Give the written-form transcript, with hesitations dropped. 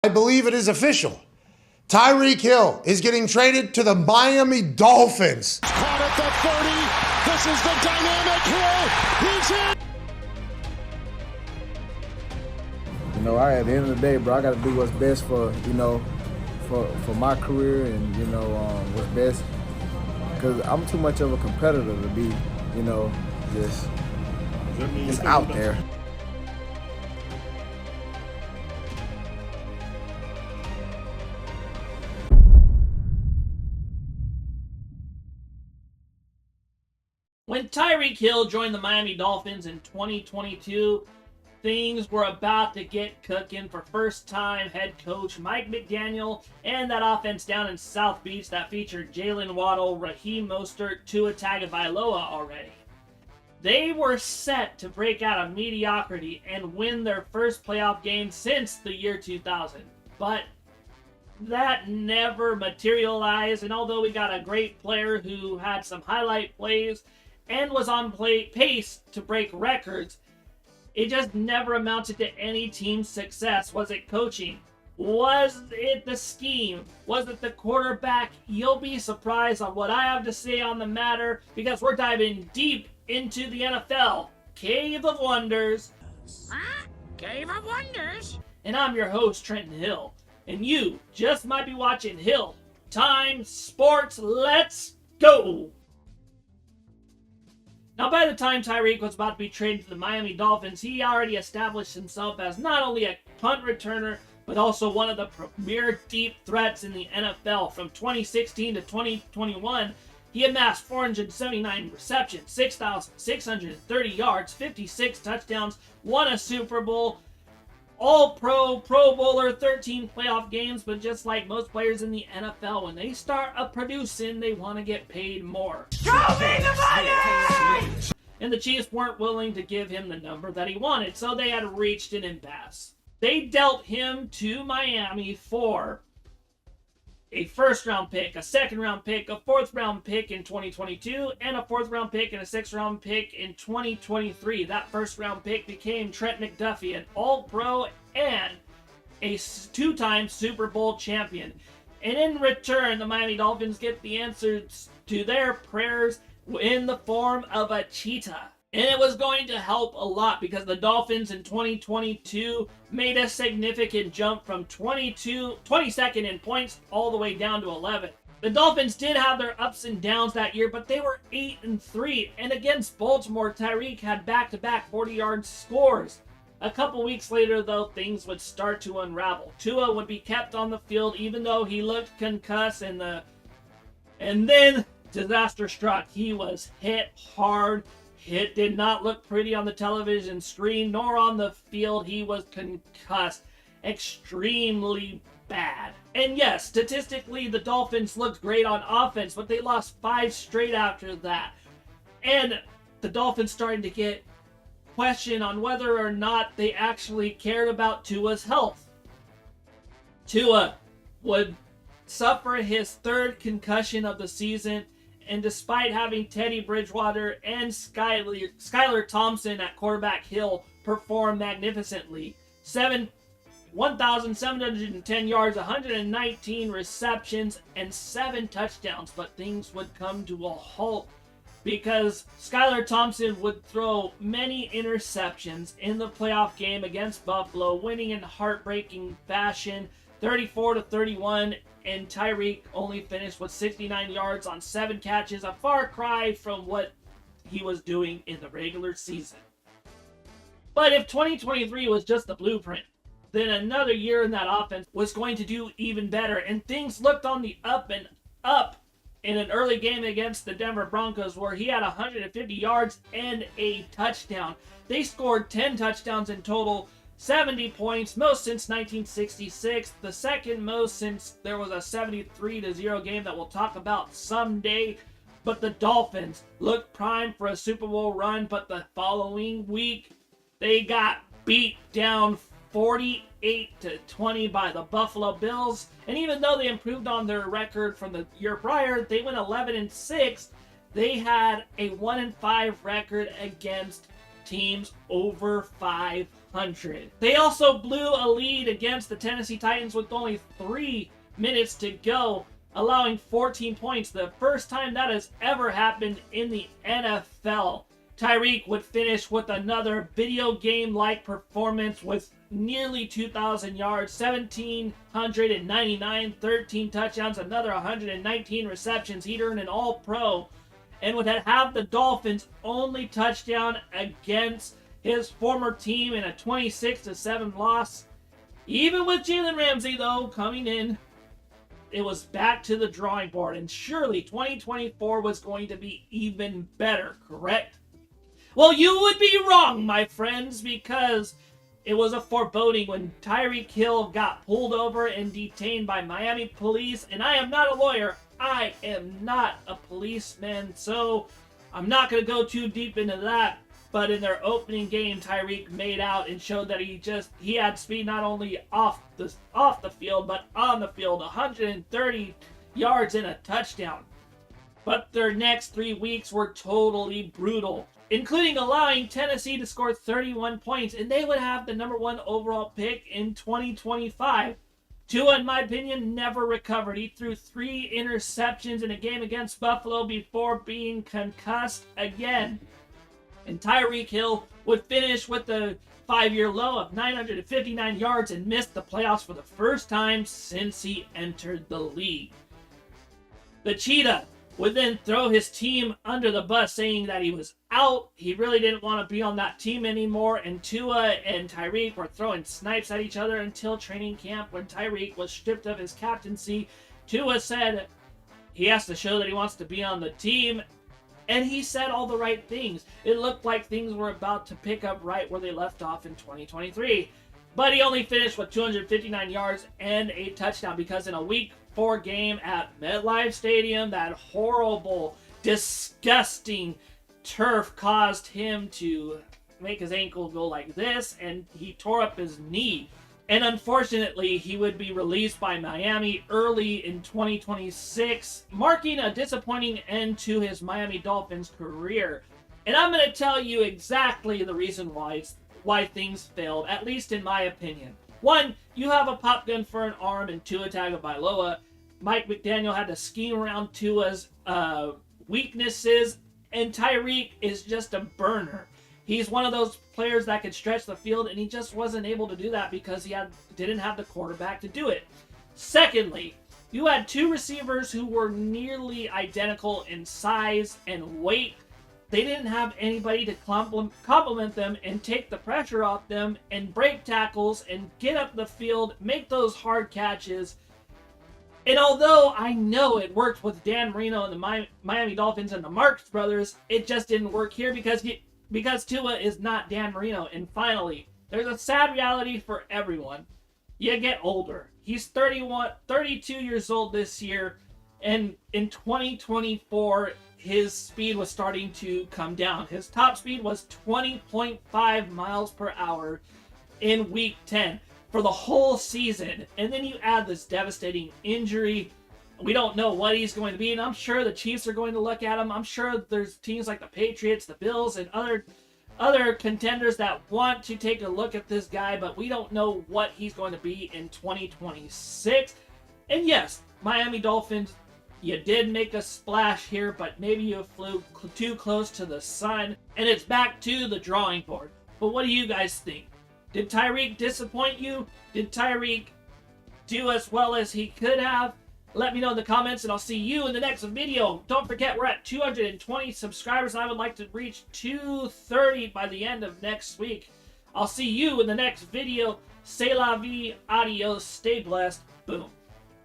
I believe it is official. Tyreek Hill is getting traded to the Miami Dolphins. Caught at the 30. This is the dynamic Hill. He's in. You know, at the end of the day, bro, I got to do what's best for, for my career and, what's best. Because I'm too much of a competitor to be, just out there. When Tyreek Hill joined the Miami Dolphins in 2022, things were about to get cooking for first-time head coach Mike McDaniel and that offense down in South Beach that featured Jaylen Waddle, Raheem Mostert, Tua Tagovailoa already. They were set to break out of mediocrity and win their first playoff game since the year 2000. But that never materialized, and although we got a great player who had some highlight plays and was on pace to break records, it just never amounted to any team success. Was it coaching? Was it the scheme? Was it the quarterback? You'll be surprised on what I have to say on the matter, because we're diving deep into the NFL Cave of Wonders. Cave of Wonders. And I'm your host, Trenton Hill. And you just might be watching Hill Time Sports. Let's go! Now, by the time Tyreek was about to be traded to the Miami Dolphins, he already established himself as not only a punt returner, but also one of the premier deep threats in the NFL. From 2016 to 2021, he amassed 479 receptions, 6,630 yards, 56 touchdowns, won a Super Bowl, All-Pro, Pro Bowler, 13 playoff games. But just like most players in the NFL, when they start producing, they want to get paid more. Show me the money! And the Chiefs weren't willing to give him the number that he wanted, so they had reached an impasse. They dealt him to Miami for a first-round pick, a second-round pick, a fourth-round pick in 2022, and a fourth-round pick and a sixth-round pick in 2023. That first-round pick became Trent McDuffie, an All-Pro and a two-time Super Bowl champion. And in return, the Miami Dolphins get the answers to their prayers in the form of a cheetah. And it was going to help a lot, because the Dolphins in 2022 made a significant jump from 22nd in points all the way down to 11th. The Dolphins did have their ups and downs that year, but they were 8-3. And against Baltimore, Tyreek had back-to-back 40-yard scores. A couple weeks later, though, things would start to unravel. Tua would be kept on the field even though he looked concussed, and then disaster struck. He was hit hard. It did not look pretty on the television screen nor on the field. He was concussed extremely bad. And yes, statistically, the Dolphins looked great on offense, but they lost 5 straight after that. And the Dolphins started to get questioned on whether or not they actually cared about Tua's health. Tua would suffer his third concussion of the season, and despite having Teddy Bridgewater and Skylar Thompson at quarterback, Hill perform magnificently. 1,710 yards, 119 receptions, and 7 touchdowns. But things would come to a halt because Skylar Thompson would throw many interceptions in the playoff game against Buffalo, winning in heartbreaking fashion, 34-31. And Tyreek only finished with 69 yards on 7 catches, a far cry from what he was doing in the regular season. But if 2023 was just the blueprint, then another year in that offense was going to do even better. And things looked on the up and up in an early game against the Denver Broncos, where he had 150 yards and a touchdown. They scored 10 touchdowns in total, 70 points, most since 1966, the second most since there was a 73-0 game that we'll talk about someday. But the Dolphins looked primed for a Super Bowl run, but the following week, they got beat down 48-20 by the Buffalo Bills. And even though they improved on their record from the year prior, they went 11-6. They had a 1-5 record against teams over 500. 100. They also blew a lead against the Tennessee Titans with only 3 minutes to go, allowing 14 points. The first time that has ever happened in the NFL. Tyreek would finish with another video game-like performance with nearly 2,000 yards, 1,799, 13 touchdowns, another 119 receptions. He'd earned an All-Pro and would have the Dolphins' only touchdown against his former team in a 26-7 loss. Even with Jalen Ramsey, though, coming in, it was back to the drawing board, and surely 2024 was going to be even better, correct? Well, you would be wrong, my friends, because it was a foreboding when Tyreek Hill got pulled over and detained by Miami police, and I am not a lawyer. I am not a policeman, so I'm not going to go too deep into that. But in their opening game, Tyreek made out and showed that he had speed not only off the field, but on the field, 130 yards and a touchdown. But their next 3 weeks were totally brutal, including allowing Tennessee to score 31 points, and they would have the #1 overall pick in 2025. Tua, in my opinion, never recovered. He threw 3 interceptions in a game against Buffalo before being concussed again. And Tyreek Hill would finish with a 5-year low of 959 yards and missed the playoffs for the first time since he entered the league. The Cheetah would then throw his team under the bus, saying that he was out. He really didn't want to be on that team anymore, and Tua and Tyreek were throwing snipes at each other until training camp when Tyreek was stripped of his captaincy. Tua said he has to show that he wants to be on the team, and he said all the right things. It looked like things were about to pick up right where they left off in 2023. But he only finished with 259 yards and a touchdown because in a Week 4 game at MetLife Stadium, that horrible, disgusting turf caused him to make his ankle go like this, and he tore up his knee. And unfortunately, he would be released by Miami early in 2026, marking a disappointing end to his Miami Dolphins career. And I'm going to tell you exactly the reason why things failed, at least in my opinion. One, you have a pop gun for an arm in Tua Tagovailoa. Mike McDaniel had to scheme around Tua's weaknesses, and Tyreek is just a burner. He's one of those players that could stretch the field, and he just wasn't able to do that because he didn't have the quarterback to do it. Secondly, you had 2 receivers who were nearly identical in size and weight. They didn't have anybody to complement them and take the pressure off them and break tackles and get up the field, make those hard catches. And although I know it worked with Dan Marino and the Miami Dolphins and the Marks brothers, it just didn't work here because Tua is not Dan Marino. And finally, there's a sad reality for everyone. You get older. He's 32 years old this year, and in 2024, his speed was starting to come down. His top speed was 20.5 miles per hour in Week 10 for the whole season. And then you add this devastating injury. We don't know what he's going to be, and I'm sure the Chiefs are going to look at him. I'm sure there's teams like the Patriots, the Bills, and other contenders that want to take a look at this guy, but we don't know what he's going to be in 2026. And yes, Miami Dolphins, you did make a splash here, but maybe you flew too close to the sun, and it's back to the drawing board. But what do you guys think? Did Tyreek disappoint you? Did Tyreek do as well as he could have? Let me know in the comments, and I'll see you in the next video. Don't forget, we're at 220 subscribers, and I would like to reach 230 by the end of next week. I'll see you in the next video. C'est la vie. Adios. Stay blessed. Boom.